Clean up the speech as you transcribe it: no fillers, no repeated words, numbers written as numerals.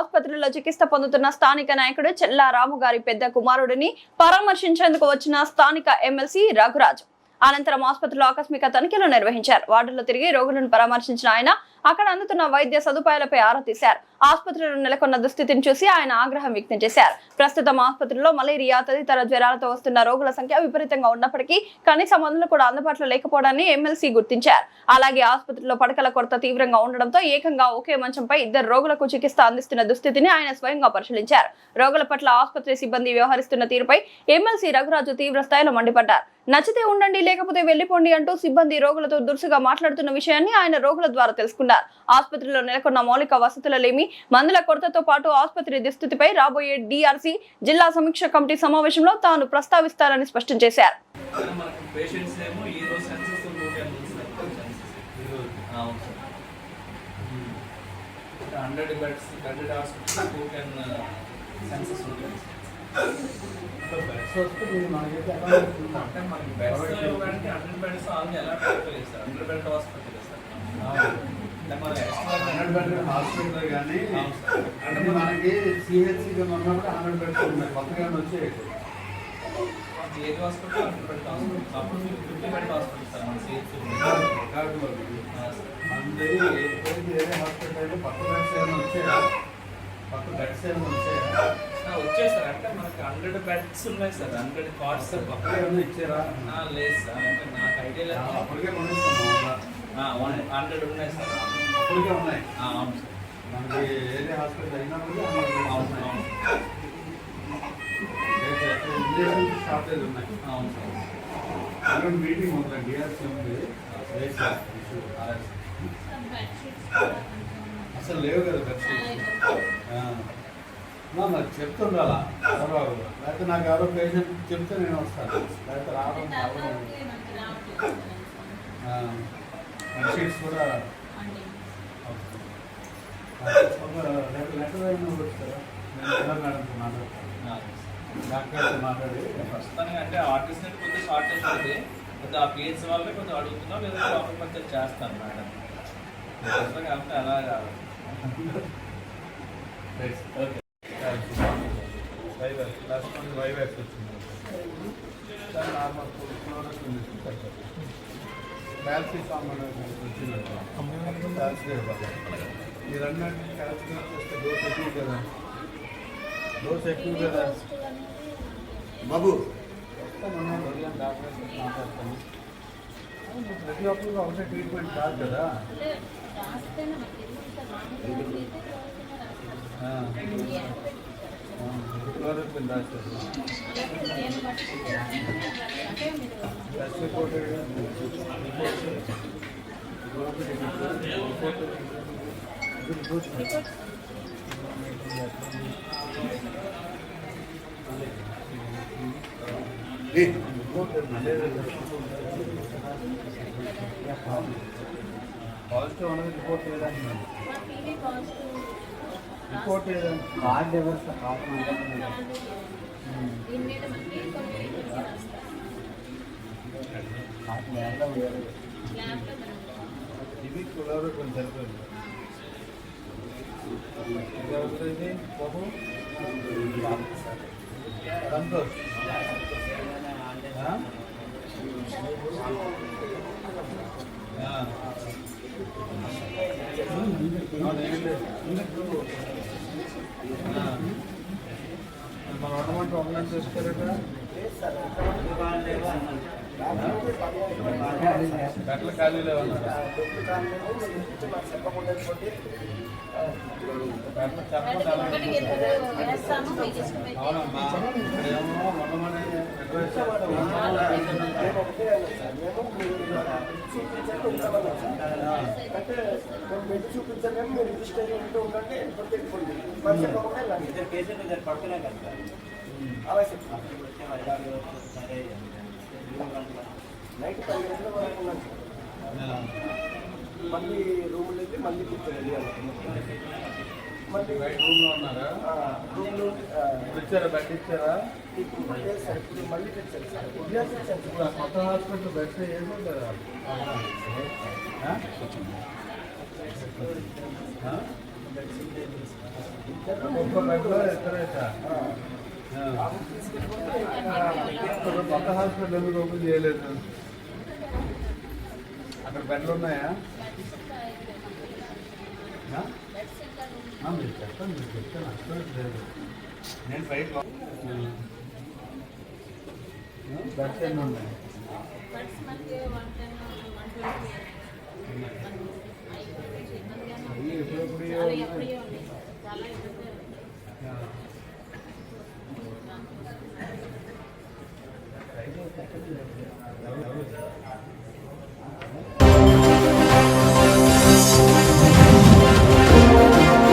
ఆసుపత్రిలో చికిత్స పొందుతున్న స్థానిక నాయకుడు చెల్లా రాము గారి పెద్ద కుమారుడిని పరామర్శించేందుకు వచ్చిన స్థానిక ఎమ్మెల్సీ రఘురాజ్ అనంతరం ఆసుపత్రిలో ఆకస్మిక తనిఖీలు నిర్వహించారు. వార్డుల్లో తిరిగి రోగులను పరామర్శించిన ఆయన అక్కడ అందుతున్న వైద్య సదుపాయాలపై ఆరా తీశారు. ఆసుపత్రిలో నెలకొన్న దుస్థితిని చూసి ఆయన ఆగ్రహం వ్యక్తం చేశారు. ప్రస్తుతం ఆసుపత్రిలో మలేరియా తదితర జ్వరాలతో వస్తున్న రోగుల సంఖ్య విపరీతంగా ఉన్నప్పటికీ కనీస మందులు కూడా అందుబాటులో లేకపోవడాన్ని ఎమ్మెల్సీ గుర్తించారు. అలాగే ఆసుపత్రిలో పడకల కొరత తీవ్రంగా ఉండడంతో ఏకంగా ఒకే మంచంపై 2 రోగులకు చికిత్స అందిస్తున్న దుస్థితిని ఆయన స్వయంగా పరిశీలించారు. రోగుల పట్ల ఆసుపత్రి సిబ్బంది వ్యవహరిస్తున్న తీరుపై ఎమ్మెల్సీ రఘురాజు తీవ్ర స్థాయిలో మండిపడ్డారు. నచ్చితే ఉండండి, లేకపోతే వెళ్లిపోండి అంటూ సిబ్బంది రోగులతో దురుసుగా మాట్లాడుతున్న విషయాన్ని ఆయన రోగుల ద్వారా తెలుసుకున్నారు. ఆసుపత్రిలో నెలకొన్న మౌలిక వసతులలేమి, మందుల కొరతతో పాటు ఆసుపత్రి దుస్థితిపై రాబోయే డిఆర్సీ జిల్లా సమీక్ష కమిటీ సమావేశంలో తాను ప్రస్తావిస్తారని స్పష్టం చేశారు. హాస్పిటల్ కానీ అంటే మనకి సిహెచ్సి ఉన్నప్పుడు 100 బెడ్స్ ఉన్నాయి. కొత్తగా వచ్చే హాస్పిటల్ అప్పుడు మీకు 50 బెడ్ హాస్పిటల్ సార్ మన సిహెచ్సి వేరే హాస్పిటల్ అయితే కొత్త బెడ్స్ ఏమైనా వచ్చాయా? కొత్త బెడ్స్ ఏమైనా వచ్చాయా? వచ్చాయి సార్. అంటే మనకి 100 బెడ్స్ ఉన్నాయి సార్. 100 cards sir. కొత్తగా ఏమైనా ఇచ్చారా? లేదు సార్. అంటే నాకు ఐడియా లేదు. అప్పటికే కొనిస్తాము. 100 ఉన్నాయి సార్. అప్పటికే ఉన్నాయి. అవును సార్. మనకి ఏదే హాస్పిటల్ అయినప్పుడు షార్టేజ్ ఉన్నాయి. అవును సార్. అక్కడ మీటింగ్ ఉంది, డిఆర్సీ ఉంది. అసలు లేవు కదా బెడ్షీట్స్. నాకు చెప్తుండాలా ఎవరో, లేకపోతే నాకు ఎవరో పేషెంట్ చెప్తే నేను వస్తాను, లేకపోతే రావడం బెడ్షీట్స్ కూడా లెటర్ అయినా వచ్చారా? నేను మేడంతో మాట్లాడతాను, డాక్టర్తో మాట్లాడి. ప్రస్తుతానికి అంటే ఆర్టిస్ట్ కొద్దిగా షార్టేజ్ ఉంది. కొద్దిగా ఆ పిహెచ్ వాళ్ళే కొద్దిగా అడుగుతున్నా, లేదా ప్రాపర్ పర్చేజ్ చేస్తాను మేడం. అంటే అలాగా ఓకే. వైవాక్స్ వచ్చింది, నార్మల్ ఫ్లోరస్ ఉంది, క్యాల్షియం సామాన్ వచ్చిందండి. ఈ రెండింటికి క్యాల్షియం చేస్తే డోస్ ఎక్కువ కదా, డోస్ ఎక్కువ కదా బాబు. వస్తాను, డాక్టర్ మాట్లాడతాను. ప్రతి ఒక్కరికి ఒకటే ట్రీట్మెంట్ కాదు కదా. క్లోరోక్విన్ రాస్తారు. పాజిటివ్ అనేది రిపోర్ట్ లేదంటున్నాను. రిపోర్ట్ లేదండి. కార్డ్ ఎవరు ఇది క్లోరోక్విన్ సరిపోయింది. ఇది అవుతుంది బాబు సంతోష్. మన అన్నమాట ఆన్లైన్ చేస్తారట. గట్ల ఖాళీలో ఉన్నారు. అవునమ్మా, ఇక్కడేమో మొన్న అడ్వైస్ చూపించాలి. మీరు రిజిస్టర్ ఉంటూ ఉండండి, పేషెంట్ పడుతున్నా కదా అలా నైట్ 10 గంటల వరకు మళ్ళీ రూమ్లో అయితే మళ్ళీ కూర్చోండి. మళ్ళీ రూమ్లో ఉన్నారా? రూమ్లో ఇచ్చారా? బెడ్ ఇచ్చారా? ఇప్పుడు సార్ ఇప్పుడు మళ్ళీ తెచ్చారు సార్. ఇప్పుడు ఆ కొత్త హాస్పిటల్ బెడ్ ఏముంటారా? ఒక్క బెడ్లో ఎక్కడైతే కొత్త హాస్పిటల్ ఎందుకు ఓపెన్ చేయలేదు? అక్కడ బెడ్లు ఉన్నాయా? మీరు చెప్పండి, మీరు చెప్తాను అక్కడ లేదు. నేను ఫ్లైట్లో బెడ్స్ ఎన్ని ఉన్నాయి? ఎప్పుడెప్పుడు